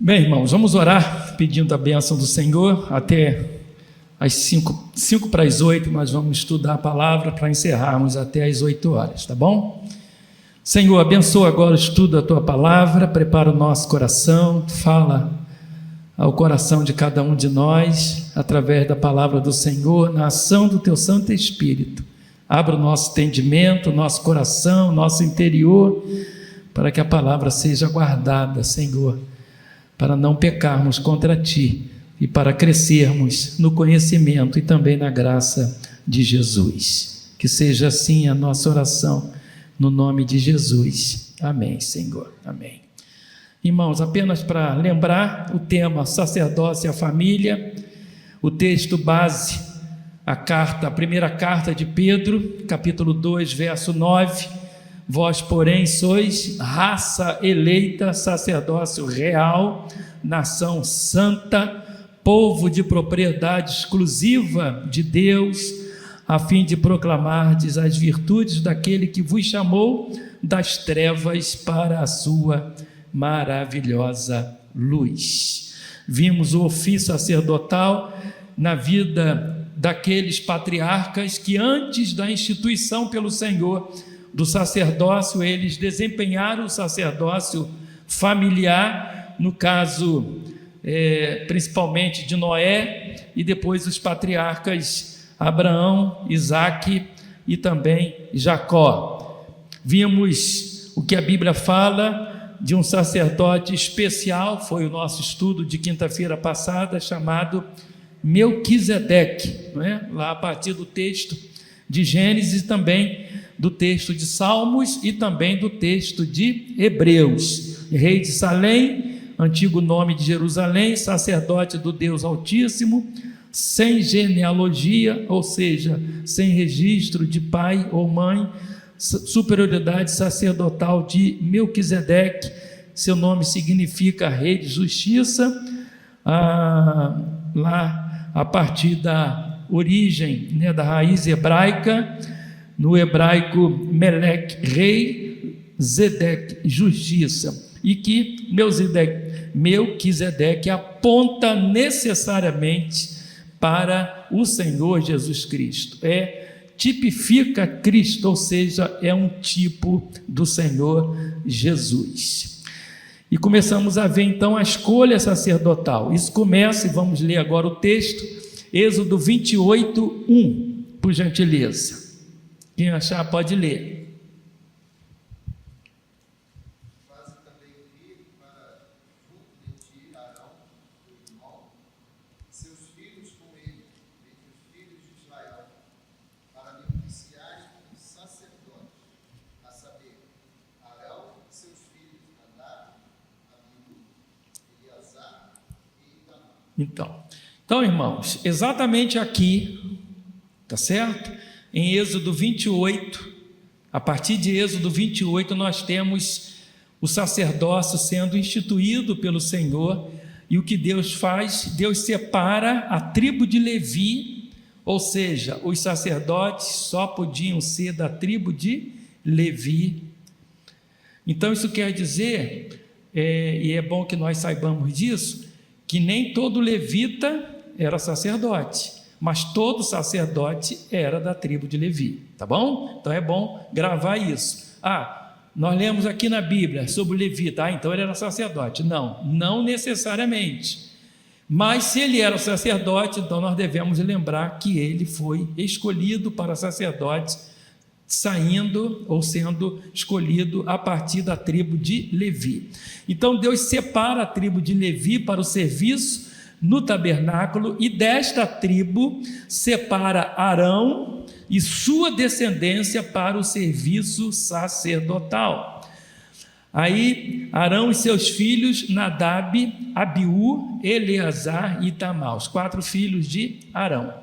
Bem, irmãos, vamos orar pedindo a bênção do Senhor. Até às 5 para as 8 nós vamos estudar a palavra para encerrarmos até às 8 horas, tá bom? Senhor, abençoa agora o estudo da Tua palavra, prepara o nosso coração, fala ao coração de cada um de nós, através da palavra do Senhor, na ação do Teu Santo Espírito. Abra o nosso entendimento, o nosso coração, o nosso interior, para que a palavra seja guardada, Senhor, para não pecarmos contra Ti e para crescermos no conhecimento e também na graça de Jesus. Que seja assim a nossa oração, no nome de Jesus. Amém, Senhor. Amém. Irmãos, apenas para lembrar o tema sacerdócio e a família, o texto base, a primeira carta de Pedro, capítulo 2, verso 9: vós, porém, sois raça eleita, sacerdócio real, nação santa, povo de propriedade exclusiva de Deus, a fim de proclamardes as virtudes daquele que vos chamou das trevas para a sua maravilhosa luz. Vimos o ofício sacerdotal na vida daqueles patriarcas que, antes da instituição pelo Senhor do sacerdócio, eles desempenharam o sacerdócio familiar, no caso principalmente de Noé, e depois os patriarcas Abraão, Isaque e também Jacó. Vimos o que a Bíblia fala de um sacerdote especial, foi o nosso estudo de quinta-feira passada, chamado Melquisedeque, não é? Lá a partir do texto de Gênesis, também do texto de Salmos e também do texto de Hebreus. Rei de Salém, antigo nome de Jerusalém, sacerdote do Deus Altíssimo, sem genealogia, ou seja, sem registro de pai ou mãe, superioridade sacerdotal de Melquisedeque. Seu nome significa rei de justiça, lá a partir da origem, né, da raiz hebraica, no hebraico Meleque, rei, Zedeque, justiça, e que Melquisedeque aponta necessariamente para o Senhor Jesus Cristo, tipifica Cristo, ou seja, é um tipo do Senhor Jesus. E começamos a ver então a escolha sacerdotal. Isso começa, e vamos ler agora o texto, Êxodo 28, 1, por gentileza. Quem achar pode ler. Então, irmãos, exatamente aqui, tá certo? Em Êxodo 28, a partir de Êxodo 28, nós temos o sacerdócio sendo instituído pelo Senhor, e o que Deus faz? Deus separa a tribo de Levi, ou seja, os sacerdotes só podiam ser da tribo de Levi. Então, isso quer dizer, e é bom que nós saibamos disso, que nem todo levita era sacerdote, mas todo sacerdote era da tribo de Levi, tá bom? Então é bom gravar isso. Nós lemos aqui na Bíblia sobre o levita, então ele era sacerdote. Não necessariamente, mas se ele era sacerdote, então nós devemos lembrar que ele foi escolhido para sacerdote, saindo ou sendo escolhido a partir da tribo de Levi. Então Deus separa a tribo de Levi para o serviço no tabernáculo, e desta tribo separa Arão e sua descendência para o serviço sacerdotal. Aí Arão e seus filhos, Nadab, Abiú, Eleazar e Itamar, os 4 filhos de Arão.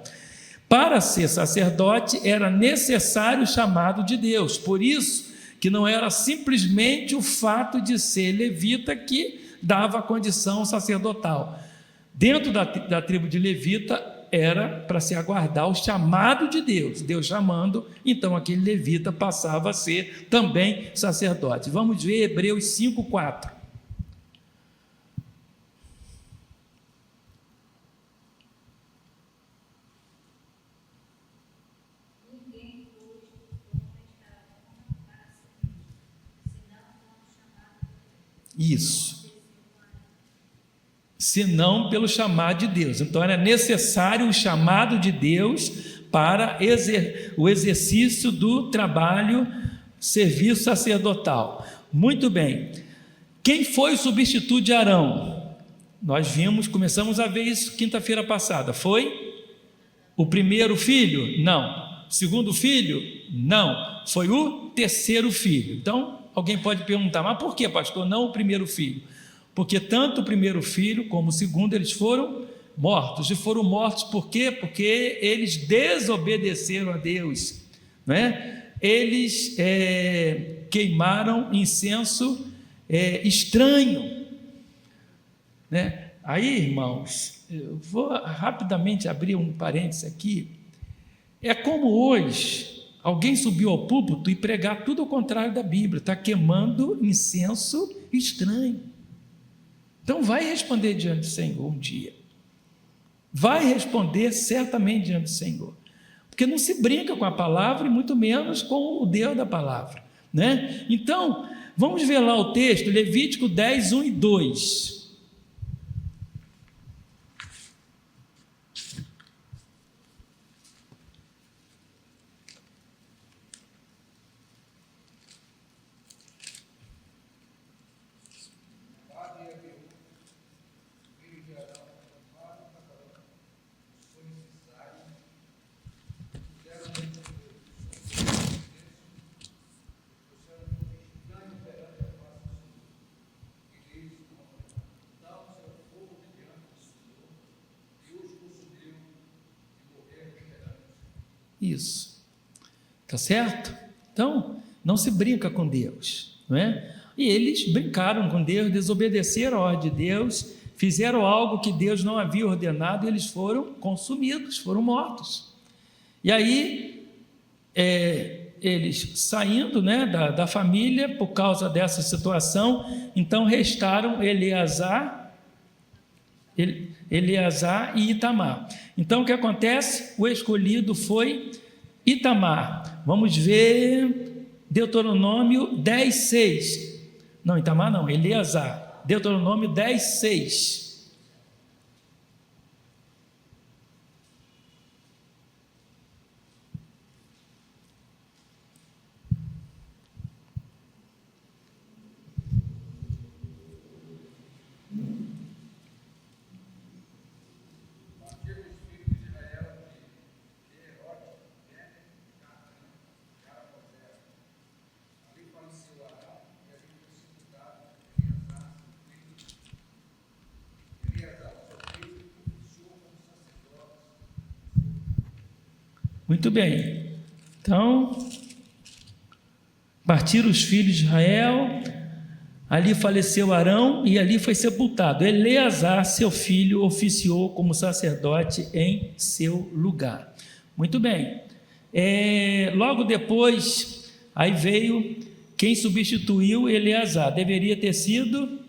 Para ser sacerdote era necessário o chamado de Deus, por isso que não era simplesmente o fato de ser levita que dava a condição sacerdotal. Dentro da tribo de levita era para se aguardar o chamado de Deus, Deus chamando, então aquele levita passava a ser também sacerdote. Vamos ver Hebreus 5:4. Isso. Senão pelo chamado de Deus. Então era necessário o chamado de Deus para o exercício do trabalho, serviço sacerdotal. Muito bem. Quem foi o substituto de Arão? Nós começamos a ver isso quinta-feira passada. Foi o primeiro filho? Não. O segundo filho? Não. Foi o terceiro filho. Então, alguém pode perguntar, mas por que, pastor, não o primeiro filho? Porque tanto o primeiro filho como o segundo, eles foram mortos. E foram mortos por quê? Porque eles desobedeceram a Deus, não é? Eles queimaram incenso estranho, né? Aí, irmãos, eu vou rapidamente abrir um parênteses aqui. É como hoje alguém subiu ao púlpito e pregar tudo ao contrário da Bíblia, está queimando incenso estranho. Então vai responder diante do Senhor um dia, vai responder certamente diante do Senhor, porque não se brinca com a palavra e muito menos com o Deus da palavra, né? Então, vamos ver lá o texto, Levítico 10, 1 e 2. Isso, tá certo? Então, não se brinca com Deus, não é? E eles brincaram com Deus, desobedeceram a ordem de Deus, fizeram algo que Deus não havia ordenado e eles foram consumidos, foram mortos. E aí, eles saindo, né, da família por causa dessa situação, então restaram Eleazar e Itamar. Então o que acontece? O escolhido foi Itamar. Vamos ver Deuteronômio 10, 6. Não, Itamar não, Eleazar. Deuteronômio 10, 6. Muito bem, então, partiram os filhos de Israel, ali faleceu Arão e ali foi sepultado. Eleazar, seu filho, oficiou como sacerdote em seu lugar. Muito bem, logo depois, aí veio quem substituiu Eleazar. Deveria ter sido,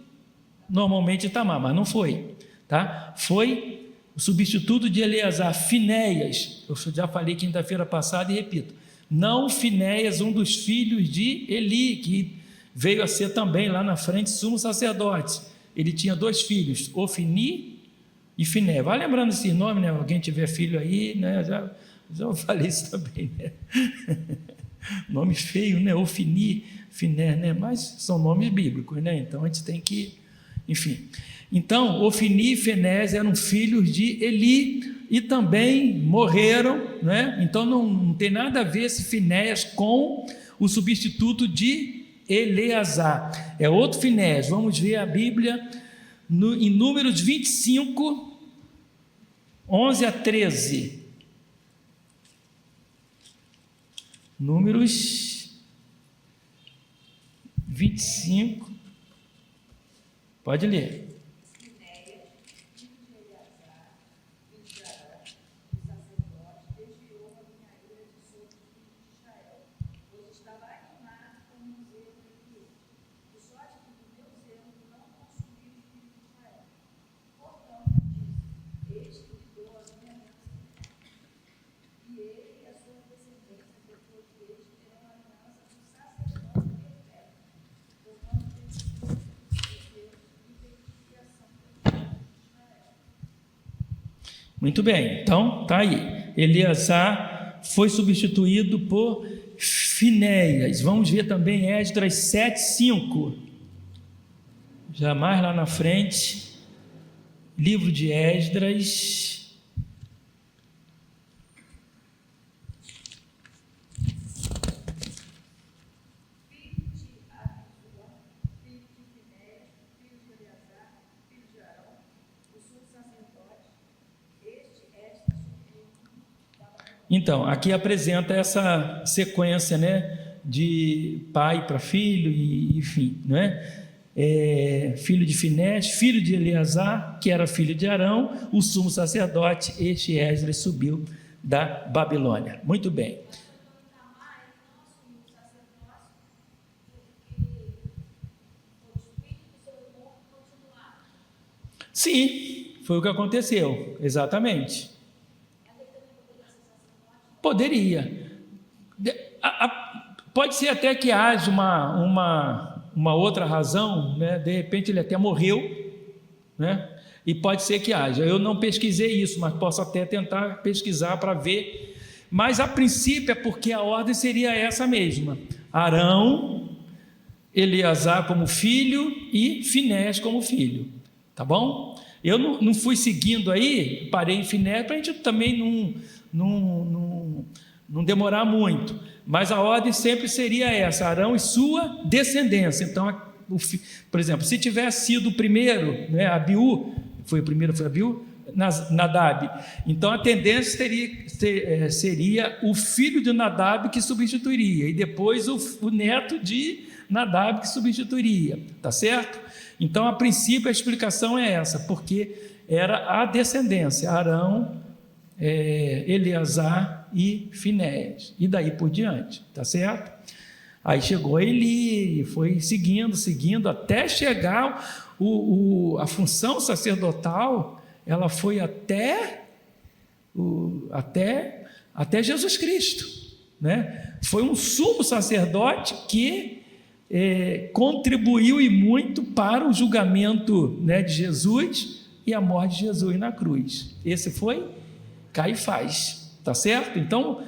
normalmente, Itamar, mas não foi, tá? Foi o substituto de Eleazar, Finéias. Eu já falei quinta-feira passada e repito, não Finéias, um dos filhos de Eli, que veio a ser também lá na frente sumo sacerdote. Ele tinha 2 filhos, Ofni e Finé. Vai lembrando esse nome, né? Alguém tiver filho aí, né? Já falei isso também, né? Nome feio, né? Ofni, Finé, né? Mas são nomes bíblicos, né? Então a gente tem que, enfim. Então, Ofni e Finés eram filhos de Eli e também morreram, né? Então não tem nada a ver esse Finéias com o substituto de Eleazar. É outro Finés. Vamos ver a Bíblia em Números 25, 11 a 13. Números 25. Pode ler. Muito bem, então tá aí. Eleazar foi substituído por Finéias. Vamos ver também Esdras 7:5. Já mais lá na frente, livro de Esdras. Então, aqui apresenta essa sequência, né, de pai para filho, e enfim, não é? Filho de Finés, filho de Eleazar, que era filho de Arão, o sumo sacerdote. Este Esdras subiu da Babilônia. Muito bem. Sim, foi o que aconteceu, exatamente. Poderia. Pode ser até que haja uma outra razão, né? De repente ele até morreu, né? E pode ser que haja. Eu não pesquisei isso, mas posso até tentar pesquisar para ver. Mas a princípio é porque a ordem seria essa mesma: Arão, Eleazar como filho e Finés como filho. Tá bom? Eu não fui seguindo aí, parei em Finés para a gente também não demorar muito, mas a ordem sempre seria essa: Arão e sua descendência. Então, por exemplo, se tivesse sido o primeiro, né, Abiú, foi o primeiro, foi Abiú, Nadab, então a tendência seria o filho de Nadab que substituiria, e depois o neto de Nadab que substituiria, tá certo? Então, a princípio, a explicação é essa, porque era a descendência: Arão, Eleazar e Finéias, e daí por diante, tá certo? Aí chegou Eli, foi seguindo, até chegar a função sacerdotal, ela foi até Jesus Cristo, né? Foi um sumo sacerdote que contribuiu e muito para o julgamento, né, de Jesus e a morte de Jesus na cruz. Esse foi Caifás, tá certo? Então,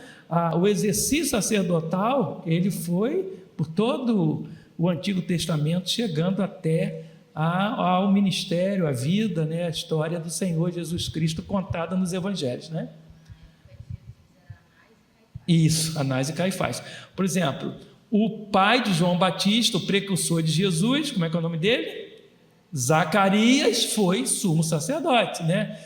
o exercício sacerdotal, ele foi por todo o Antigo Testamento, chegando até ao ministério, a vida, né, a história do Senhor Jesus Cristo contada nos Evangelhos, né? Isso, Anás e Caifás. Por exemplo, o pai de João Batista, o precursor de Jesus, como é que é o nome dele? Zacarias, foi sumo sacerdote, né?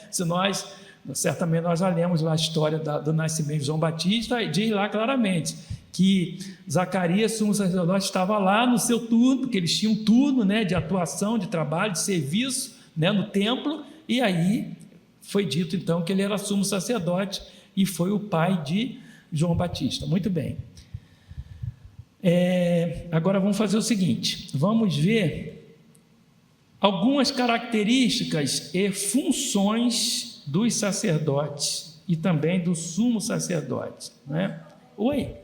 Certamente nós já lemos lá a história do nascimento de João Batista, e diz lá claramente que Zacarias, sumo sacerdote, estava lá no seu turno, porque eles tinham um turno, né, de atuação, de trabalho, de serviço, né, no templo, e aí foi dito então que ele era sumo sacerdote e foi o pai de João Batista. Muito bem. Agora vamos fazer o seguinte: vamos ver algumas características e funções dos sacerdotes e também do sumo sacerdote, né? Oi?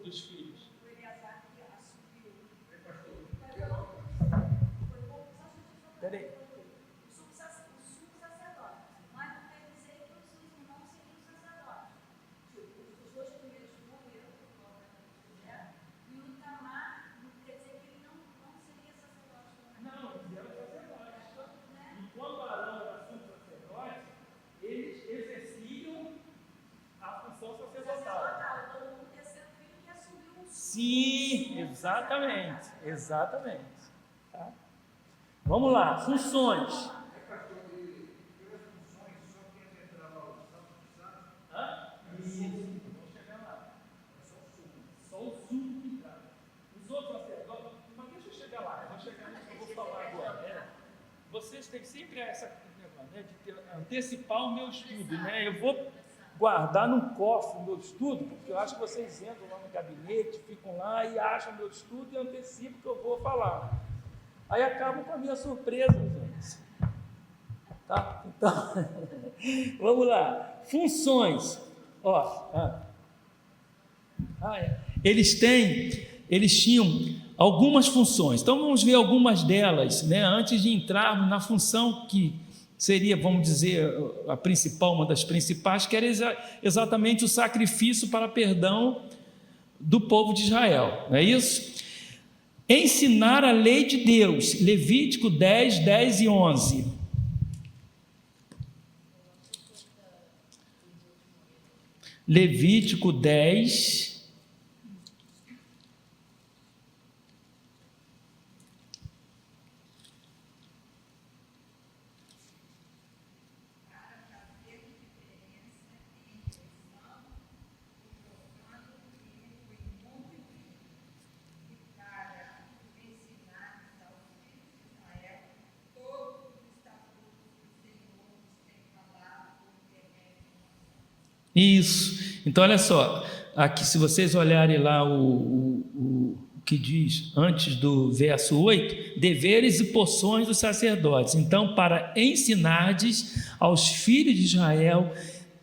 Dos filhos. Peraí. O sumo sacerdote, mas não quer dizer que os irmãos seriam sacerdotes. Os dois primeiros morreram, e o Itamar não quer dizer que ele não seria sacerdote também. Não, eles eram sacerdotes. Enquanto Arão era sumo sacerdote, eles exerciam a função sacerdotal. Sim, exatamente. Tá? Vamos lá, funções. vocês têm sempre essa negócio, né, de antecipar o meu estudo, né? Eu vou guardar num cofre o meu estudo, porque eu acho que vocês entram lá no gabinete, ficam lá e acham o meu estudo e antecipam o que eu vou falar. Aí acabam com a minha surpresa, gente. Tá? Então, vamos lá. Funções. Eles tinham algumas funções. Então vamos ver algumas delas, né? Antes de entrarmos na função que seria, vamos dizer, a principal, uma das principais, que era exatamente o sacrifício para perdão do povo de Israel. Não é isso? Ensinar a lei de Deus. Levítico 10, 10 e 11. Levítico 10. Isso. Então, olha só, aqui, se vocês olharem lá o que diz antes do verso 8, deveres e porções dos sacerdotes. Então, para ensinardes aos filhos de Israel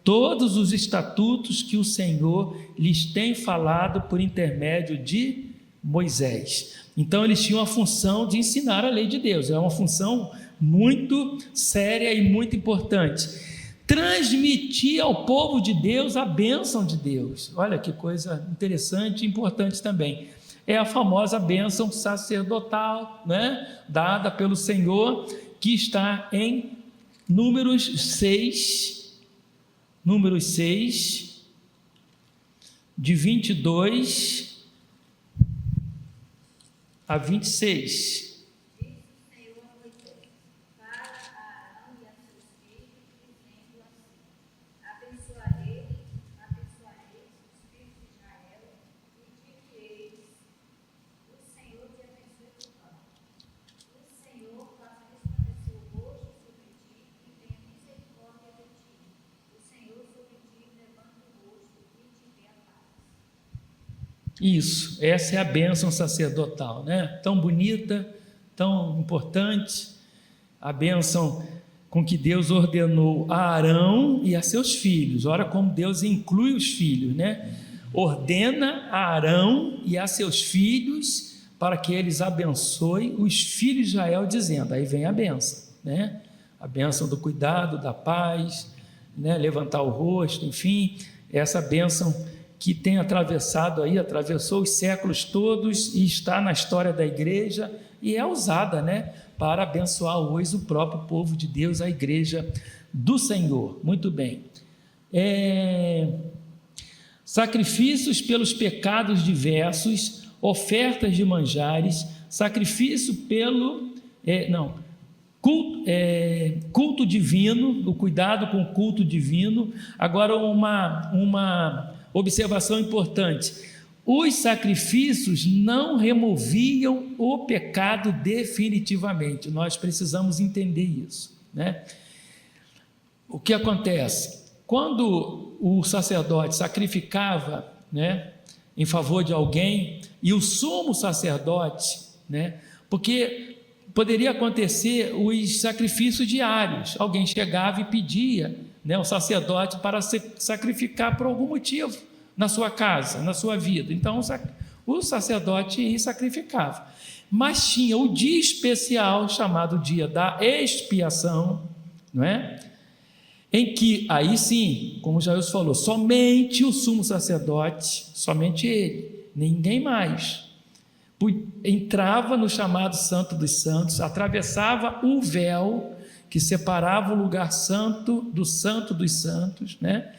todos os estatutos que o Senhor lhes tem falado por intermédio de Moisés. Então, eles tinham a função de ensinar a lei de Deus. É uma função muito séria e muito importante. Transmitir ao povo de Deus a bênção de Deus. Olha que coisa interessante e importante também. É a famosa bênção sacerdotal, né? Dada pelo Senhor, que está em Números 6, de 22 a 26. Isso, essa é a bênção sacerdotal, né? Tão bonita, tão importante, a bênção com que Deus ordenou a Arão e a seus filhos. Olha como Deus inclui os filhos, né? Ordena a Arão e a seus filhos para que eles abençoem os filhos de Israel, dizendo, aí vem a bênção, né? A bênção do cuidado, da paz, né? Levantar o rosto, enfim, essa bênção que tem atravessou os séculos todos e está na história da igreja e é usada, né, para abençoar hoje o próprio povo de Deus, a igreja do Senhor. Muito bem. Sacrifícios pelos pecados diversos, ofertas de manjares, sacrifício pelo... culto divino, o cuidado com o culto divino. Agora uma observação importante: os sacrifícios não removiam o pecado definitivamente. Nós precisamos entender isso, né? O que acontece? Quando o sacerdote sacrificava, né, em favor de alguém, e o sumo sacerdote, né, porque poderia acontecer os sacrifícios diários, alguém chegava e pedia, né, o sacerdote para sacrificar por algum motivo na sua casa, na sua vida. Então o sacerdote ia e sacrificava. Mas tinha o dia especial chamado dia da expiação, não é? Em que, aí sim, como Jair falou, somente o sumo sacerdote, somente ele, ninguém mais, entrava no chamado Santo dos Santos, atravessava o véu que separava o lugar santo dos santos, né?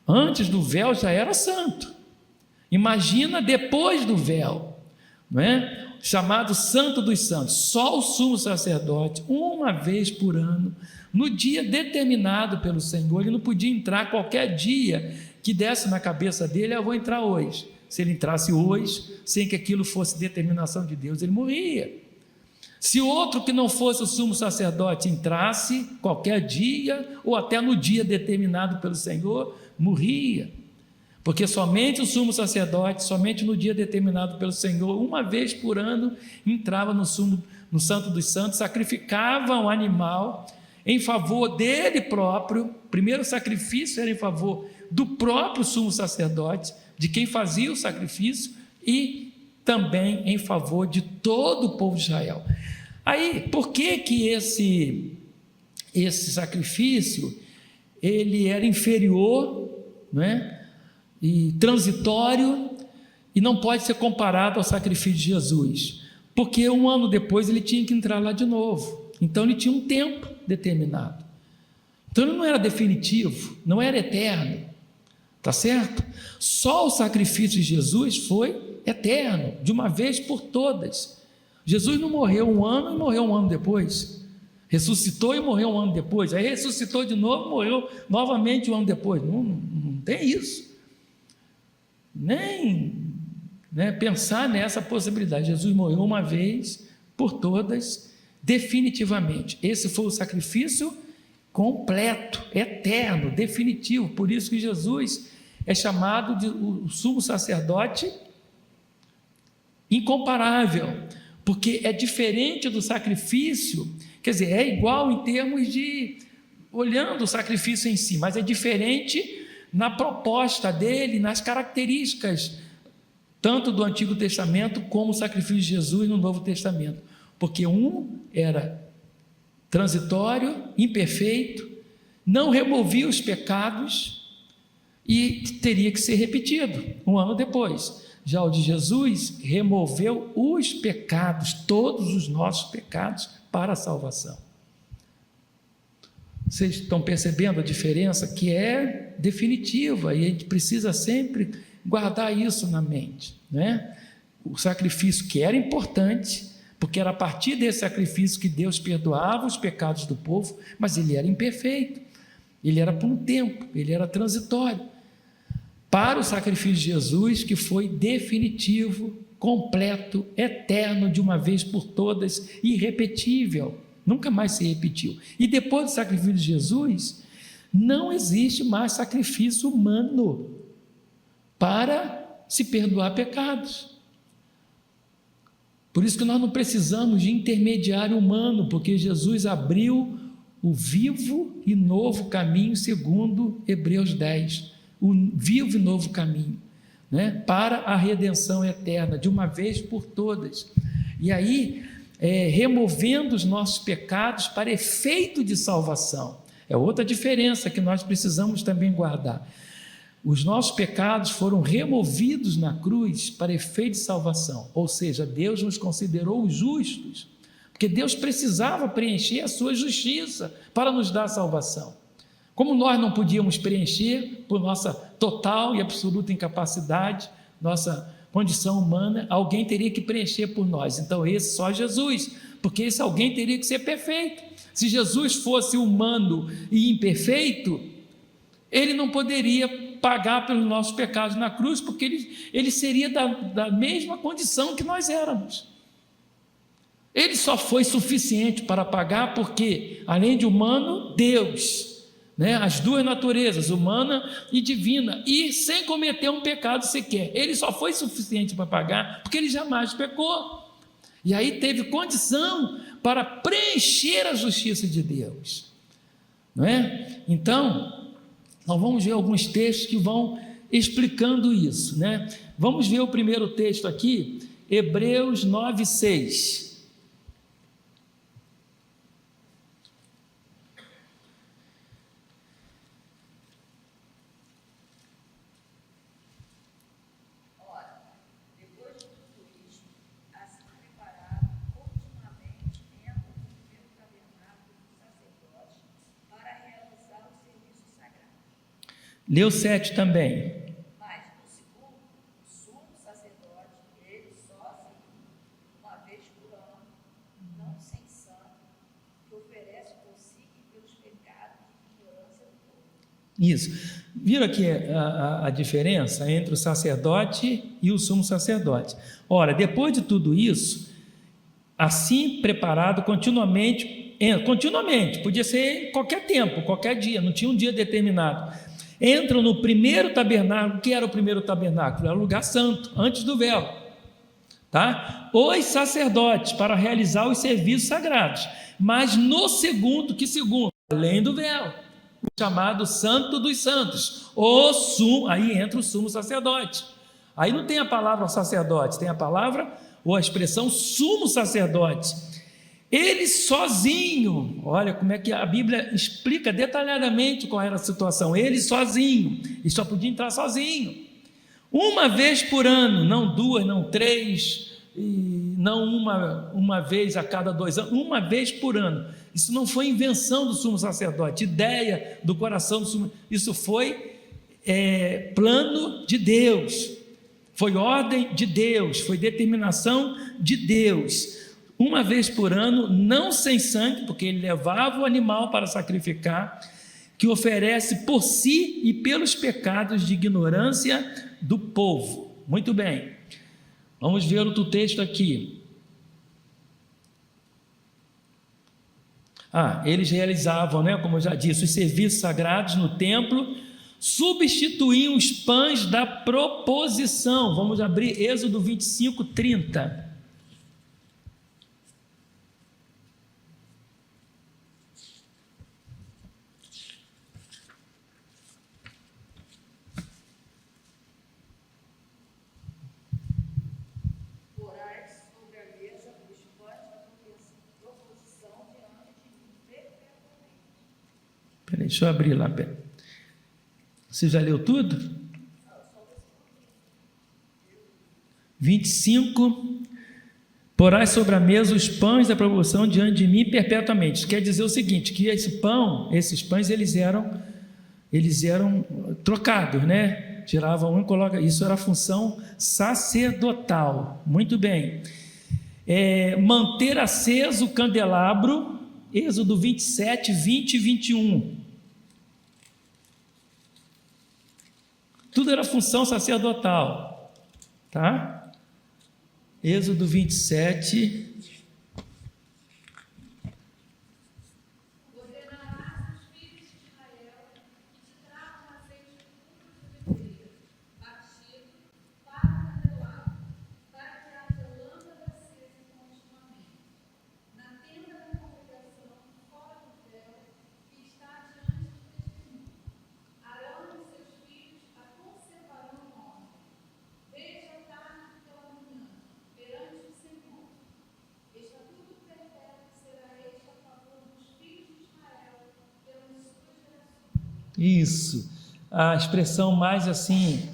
Antes do véu já era santo. Imagina depois do véu, não é? Chamado Santo dos Santos. Só o sumo sacerdote, uma vez por ano, no dia determinado pelo Senhor, ele não podia entrar qualquer dia que desse na cabeça dele, eu vou entrar hoje. Se ele entrasse hoje, sem que aquilo fosse determinação de Deus, ele morria. Se outro que não fosse o sumo sacerdote entrasse qualquer dia, ou até no dia determinado pelo Senhor, morria. Porque somente o sumo sacerdote, somente no dia determinado pelo Senhor, uma vez por ano, entrava no Santo dos Santos, sacrificava um animal em favor dele próprio. O primeiro sacrifício era em favor do próprio sumo sacerdote, de quem fazia o sacrifício, e também em favor de todo o povo de Israel. Aí, por que esse sacrifício ele era inferior, né, e transitório, e não pode ser comparado ao sacrifício de Jesus? Porque um ano depois ele tinha que entrar lá de novo, então ele tinha um tempo determinado, então ele não era definitivo, não era eterno, tá certo? Só o sacrifício de Jesus foi eterno, de uma vez por todas. Jesus não morreu um ano e morreu um ano depois, ressuscitou e morreu um ano depois, aí ressuscitou de novo e morreu novamente um ano depois. Não tem isso, nem, né, pensar nessa possibilidade. Jesus morreu uma vez por todas, definitivamente. Esse foi o sacrifício completo, eterno, definitivo. Por isso que Jesus é chamado de o sumo sacerdote incomparável, porque é diferente do sacrifício, quer dizer, é igual em termos de, olhando o sacrifício em si, mas é diferente na proposta dele, nas características, tanto do Antigo Testamento como o sacrifício de Jesus no Novo Testamento, porque um era transitório, imperfeito, não removia os pecados e teria que ser repetido um ano depois. Já o de Jesus removeu os pecados, todos os nossos pecados, para a salvação. Vocês estão percebendo a diferença, que é definitiva, e a gente precisa sempre guardar isso na mente, né? O sacrifício, que era importante, porque era a partir desse sacrifício que Deus perdoava os pecados do povo, mas ele era imperfeito, ele era por um tempo, ele era transitório, para o sacrifício de Jesus, que foi definitivo, completo, eterno, de uma vez por todas, irrepetível, nunca mais se repetiu. E depois do sacrifício de Jesus, não existe mais sacrifício humano para se perdoar pecados. Por isso que nós não precisamos de intermediário humano, porque Jesus abriu o vivo e novo caminho, segundo Hebreus 10, o vivo e novo caminho, né, para a redenção eterna, de uma vez por todas. E aí, removendo os nossos pecados para efeito de salvação. É outra diferença que nós precisamos também guardar. Os nossos pecados foram removidos na cruz para efeito de salvação, ou seja, Deus nos considerou justos, porque Deus precisava preencher a sua justiça para nos dar salvação. Como nós não podíamos preencher por nossa total e absoluta incapacidade, nossa condição humana, alguém teria que preencher por nós. Então esse só Jesus, porque esse alguém teria que ser perfeito. Se Jesus fosse humano e imperfeito, ele não poderia pagar pelos nossos pecados na cruz, porque ele seria da mesma condição que nós éramos. Ele só foi suficiente para pagar porque, além de humano, Deus, né, as duas naturezas, humana e divina, e sem cometer um pecado sequer. Ele só foi suficiente para pagar porque ele jamais pecou, e aí teve condição para preencher a justiça de Deus, não é? Então nós vamos ver alguns textos que vão explicando isso, né? Vamos ver o primeiro texto aqui, Hebreus 9:6. Leu 7 também. Mas no segundo, o sumo sacerdote, ele só uma vez por ano, não sem santo, que oferece por si e pelos pecados de ignorância do povo. Isso. Viram aqui a diferença entre o sacerdote e o sumo sacerdote? Ora, depois de tudo isso, assim preparado continuamente, podia ser em qualquer tempo, qualquer dia, não tinha um dia determinado. Entram no primeiro tabernáculo. O que era o primeiro tabernáculo? Era o lugar santo, antes do véu, tá? Os sacerdotes, para realizar os serviços sagrados. Mas no segundo, que segundo? Além do véu, o chamado Santo dos Santos, aí entra o sumo sacerdote. Aí não tem a palavra sacerdote, tem a palavra ou a expressão sumo sacerdote. Ele sozinho, olha como é que a Bíblia explica detalhadamente qual era a situação. Ele sozinho, e só podia entrar sozinho, uma vez por ano, não duas, não três, e não uma vez a cada 2 anos, uma vez por ano. Isso não foi invenção do sumo sacerdote, ideia do coração do sumo, isso foi plano de Deus, foi ordem de Deus, foi determinação de Deus. Uma vez por ano, não sem sangue, porque ele levava o animal para sacrificar, que oferece por si e pelos pecados de ignorância do povo. Muito bem, vamos ver outro texto aqui. Eles realizavam, como eu já disse, os serviços sagrados no templo, substituíam os pães da proposição. Vamos abrir Êxodo 25, 30. Deixa eu abrir lá. Você já leu tudo? 25. Porás sobre a mesa os pães da proposição diante de mim perpetuamente. Isso quer dizer o seguinte, que esses pães, eles eram trocados, Tiravam um e coloca. Isso era a função sacerdotal. Muito bem. Manter aceso o candelabro, Êxodo 27, 20 e 21. Tudo era função sacerdotal, tá? Êxodo 27. Ordenarás os filhos de Israel que te tragam azeite puro de oliveira, batido, para o candelabro, para que haja lâmpada acesa continuamente. Na tenda da congregação, fora do véu, que está diante do testemunho. Arão e seus filhos a conservarão ontem, desde a tarde pela manhã, perante o Senhor. Estatuto perpétuo será este a favor dos filhos de Israel pelas suas gerações. Isso. A expressão mais assim,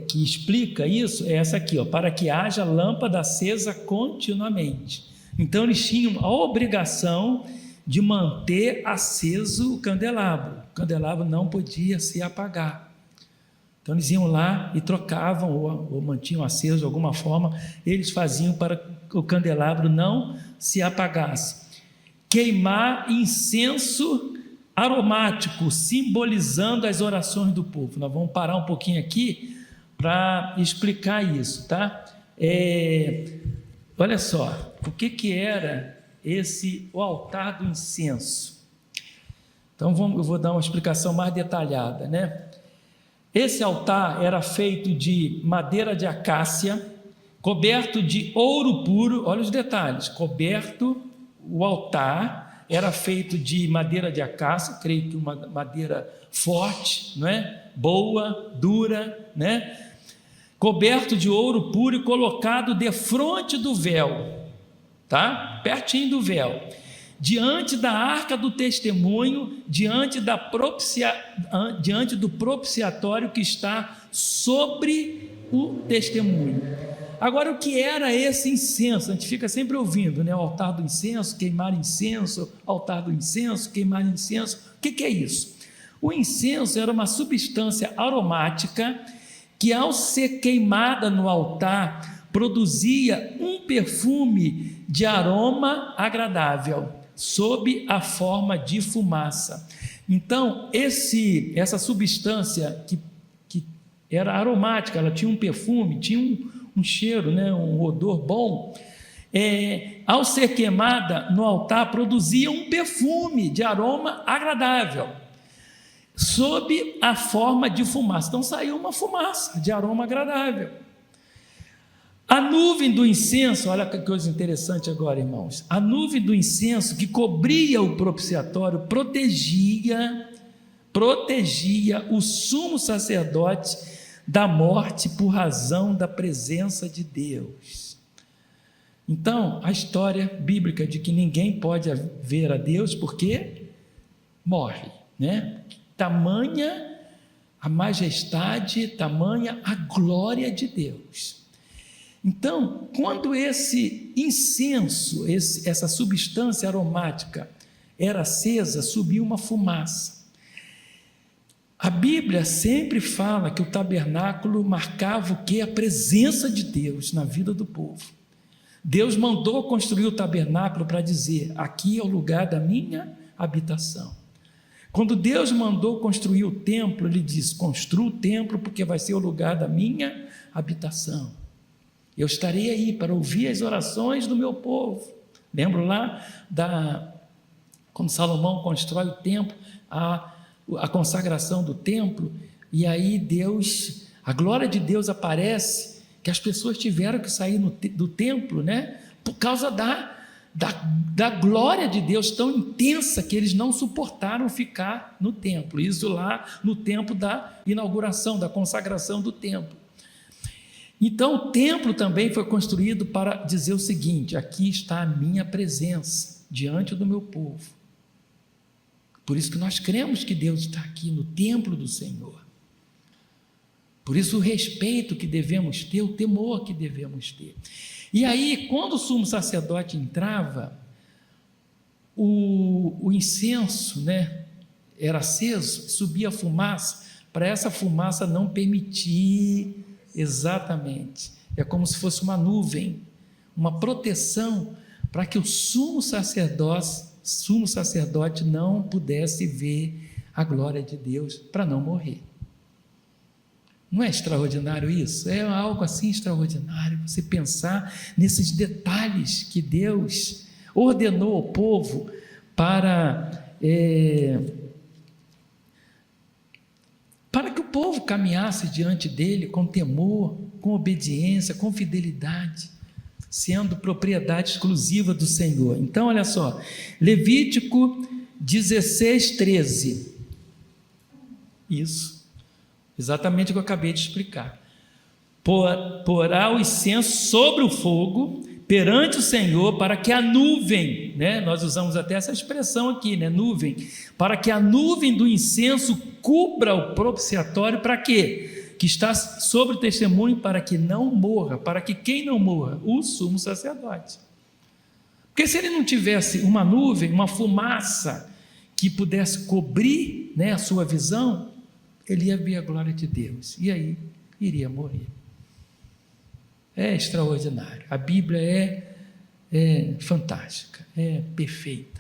que explica isso, é essa aqui, para que haja lâmpada acesa continuamente. Então, eles tinham a obrigação de manter aceso o candelabro. O candelabro não podia se apagar. Então, eles iam lá e trocavam, ou mantinham aceso de alguma forma, eles faziam para que o candelabro não se apagasse. Queimar incenso aromático, simbolizando as orações do povo. Nós vamos parar um pouquinho aqui para explicar isso, tá? Olha só, o que era o altar do incenso? Então, eu vou dar uma explicação mais detalhada, Esse altar era feito de madeira de acácia, coberto de ouro puro. Olha os detalhes, o altar era feito de madeira de acácia, creio que uma madeira forte, boa, dura, coberto de ouro puro e colocado defronte do véu, tá? Pertinho do véu, diante da arca do testemunho, diante do propiciatório que está sobre o testemunho. Agora, o que era esse incenso? A gente fica sempre ouvindo, o altar do incenso, queimar incenso, altar do incenso, queimar incenso. O que é isso? O incenso era uma substância aromática que, ao ser queimada no altar, produzia um perfume de aroma agradável, sob a forma de fumaça. Então, essa substância que era aromática, ela tinha um perfume, tinha um cheiro, um odor bom, ao ser queimada no altar, produzia um perfume de aroma agradável, sob a forma de fumaça. Então saiu uma fumaça de aroma agradável. A nuvem do incenso, olha que coisa interessante agora, irmãos. A nuvem do incenso que cobria o propiciatório protegia o sumo sacerdote da morte por razão da presença de Deus. Então, a história bíblica de que ninguém pode ver a Deus porque morre, né? Tamanha a majestade, tamanha a glória de Deus. Então, quando esse incenso, essa substância aromática era acesa, subia uma fumaça. A Bíblia sempre fala que o tabernáculo marcava o quê? A presença de Deus na vida do povo. Deus mandou construir o tabernáculo para dizer: aqui é o lugar da minha habitação. Quando Deus mandou construir o templo, Ele disse: construa o templo porque vai ser o lugar da minha habitação. Eu estarei aí para ouvir as orações do meu povo. Lembro lá quando Salomão constrói o templo, a consagração do templo, e aí Deus, a glória de Deus aparece, que as pessoas tiveram que sair do templo, né? Por causa da glória de Deus tão intensa que eles não suportaram ficar no templo. Isso lá no tempo da inauguração, da consagração do templo. Então o templo também foi construído para dizer o seguinte: aqui está a minha presença diante do meu povo. Por isso que nós cremos que Deus está aqui no templo do Senhor. Por isso o respeito que devemos ter, o temor que devemos ter. E aí, quando o sumo sacerdote entrava, o incenso, né, era aceso, subia fumaça, para essa fumaça não permitir. Exatamente, é como se fosse uma nuvem, uma proteção para que o sumo sacerdote não pudesse ver a glória de Deus, para não morrer. Não é extraordinário isso? É algo assim extraordinário, você pensar nesses detalhes que Deus ordenou ao povo para que o povo caminhasse diante dele com temor, com obediência, com fidelidade, sendo propriedade exclusiva do Senhor. Então, olha só, Levítico 16:13. Isso, exatamente o que eu acabei de explicar. Porá o incenso sobre o fogo perante o Senhor, para que a nuvem, né? Nós usamos até essa expressão aqui, né? Nuvem, para que a nuvem do incenso cubra o propiciatório, para quê? Que está sobre o testemunho, para que não morra, para que quem não morra? O sumo sacerdote. Porque se ele não tivesse uma nuvem, uma fumaça que pudesse cobrir, né, a sua visão, ele ia ver a glória de Deus, e aí iria morrer. É extraordinário, a Bíblia é fantástica, é perfeita,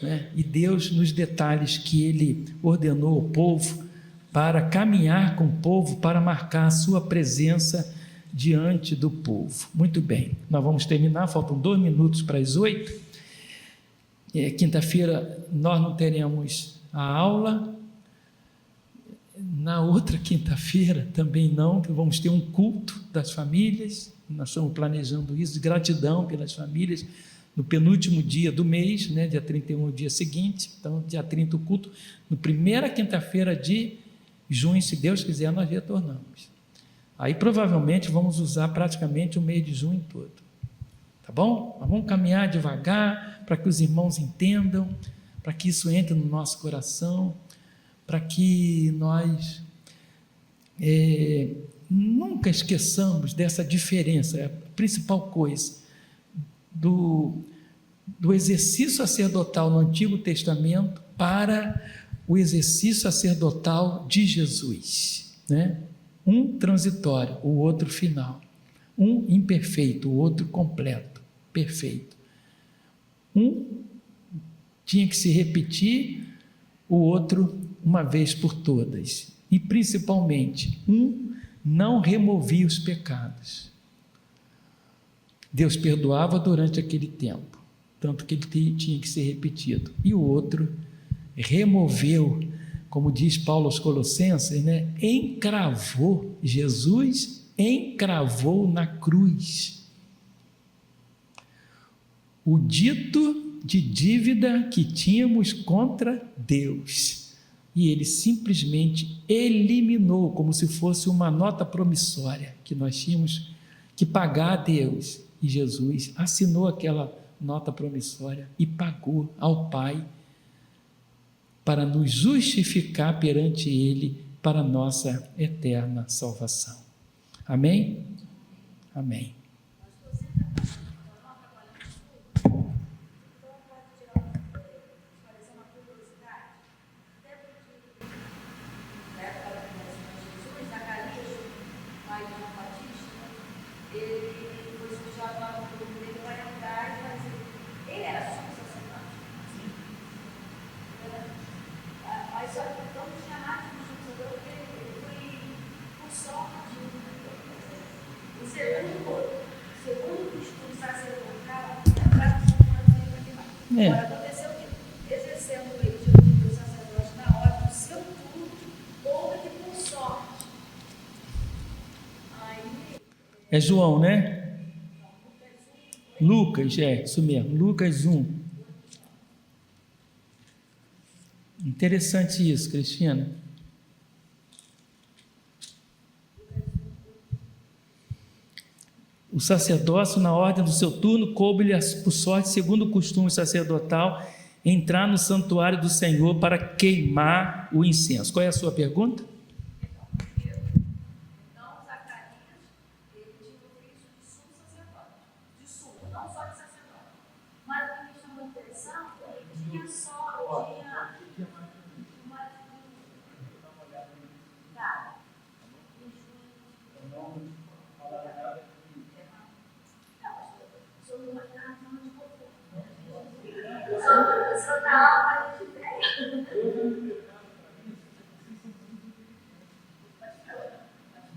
né? E Deus, nos detalhes que Ele ordenou ao povo, para caminhar com o povo, para marcar a sua presença diante do povo. Muito bem, nós vamos terminar, faltam 2 minutos para as 8. Quinta-feira nós não teremos a aula, na outra quinta-feira também não, vamos ter um culto das famílias, nós estamos planejando isso, de gratidão pelas famílias, no penúltimo dia do mês, né, dia 31, o dia seguinte. Então dia 30 o culto, no primeira quinta-feira de junho, se Deus quiser, nós retornamos. Aí provavelmente vamos usar praticamente o mês de junho todo, tá bom? Mas vamos caminhar devagar, para que os irmãos entendam, para que isso entre no nosso coração, para que nós nunca esqueçamos dessa diferença, é a principal coisa, do exercício sacerdotal no Antigo Testamento para o exercício sacerdotal de Jesus, né? Um transitório, o outro final, um imperfeito, o outro completo, perfeito. Um tinha que se repetir, o outro uma vez por todas, e principalmente, um não removia os pecados. Deus perdoava durante aquele tempo, tanto que ele tinha que ser repetido. E o outro removeu, como diz Paulo aos Colossenses, né? Encravou, Jesus encravou na cruz o dito de dívida que tínhamos contra Deus. E ele simplesmente eliminou, como se fosse uma nota promissória que nós tínhamos que pagar a Deus. E Jesus assinou aquela nota promissória e pagou ao Pai para nos justificar perante Ele para a nossa eterna salvação. Amém? Amém. Agora, aconteceu que, exercendo o leito do sacerdote na ordem do seu turno, houve que, por sorte, aí... É João, né? Lucas, isso mesmo, Lucas 1. Interessante isso, Cristina. O sacerdócio, na ordem do seu turno, coube-lhe, por sorte, segundo o costume sacerdotal, entrar no santuário do Senhor para queimar o incenso. Qual é a sua pergunta? Então, Zacarias, ele tinha o ofício de sumo sacerdote, de sumo, não só de sacerdote. Mas o que me chamou a atenção, tinha só, tá.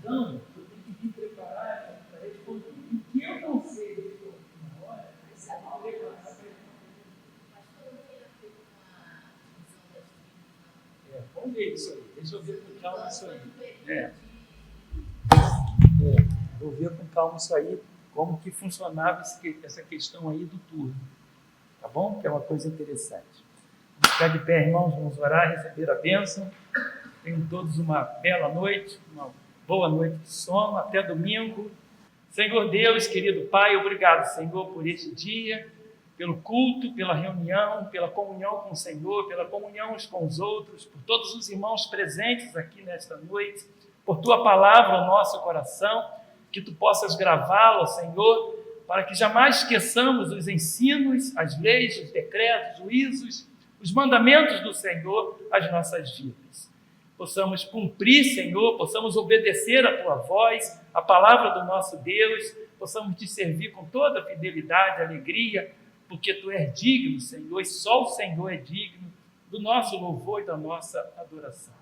Não, eu tenho que me preparar para responder. O que eu não sei responder na hora, isso é mal preparar para responder. Vamos ver isso aí. Deixa eu ver com calma isso aí. Vou ver com calma isso aí, como que funcionava essa questão aí do turno. Tá bom? Que é uma coisa interessante. Vamos ficar de pé, irmãos, vamos orar, receber a bênção. Tenham todos uma bela noite, uma boa noite de sono, até domingo. Senhor Deus, querido Pai, obrigado, Senhor, por este dia, pelo culto, pela reunião, pela comunhão com o Senhor, pela comunhão uns com os outros, por todos os irmãos presentes aqui nesta noite, por Tua palavra ao nosso coração, que Tu possas gravá-la, Senhor, para que jamais esqueçamos os ensinos, as leis, os decretos, juízos, os mandamentos do Senhor às nossas vidas. Possamos cumprir, Senhor, possamos obedecer a Tua voz, a palavra do nosso Deus, possamos Te servir com toda fidelidade, alegria, porque Tu és digno, Senhor, e só o Senhor é digno do nosso louvor e da nossa adoração.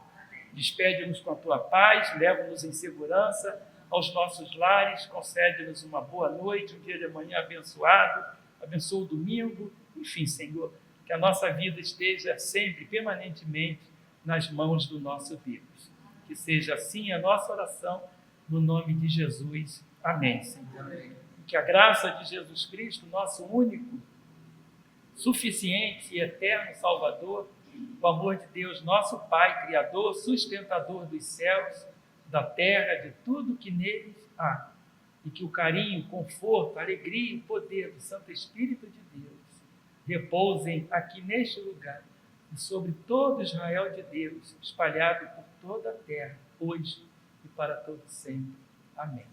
Despede-nos com a Tua paz, leva-nos em segurança aos nossos lares, concede-nos uma boa noite, um dia de manhã abençoado, abençoa o domingo, enfim, Senhor, que a nossa vida esteja sempre, permanentemente, nas mãos do nosso Deus. Que seja assim a nossa oração, no nome de Jesus. Amém, Senhor. Que a graça de Jesus Cristo, nosso único, suficiente e eterno Salvador, o amor de Deus, nosso Pai, Criador, sustentador dos céus, da terra, de tudo que neles há, e que o carinho, o conforto, a alegria e o poder do Santo Espírito de Deus repousem aqui neste lugar e sobre todo Israel de Deus, espalhado por toda a terra, hoje e para todo sempre. Amém.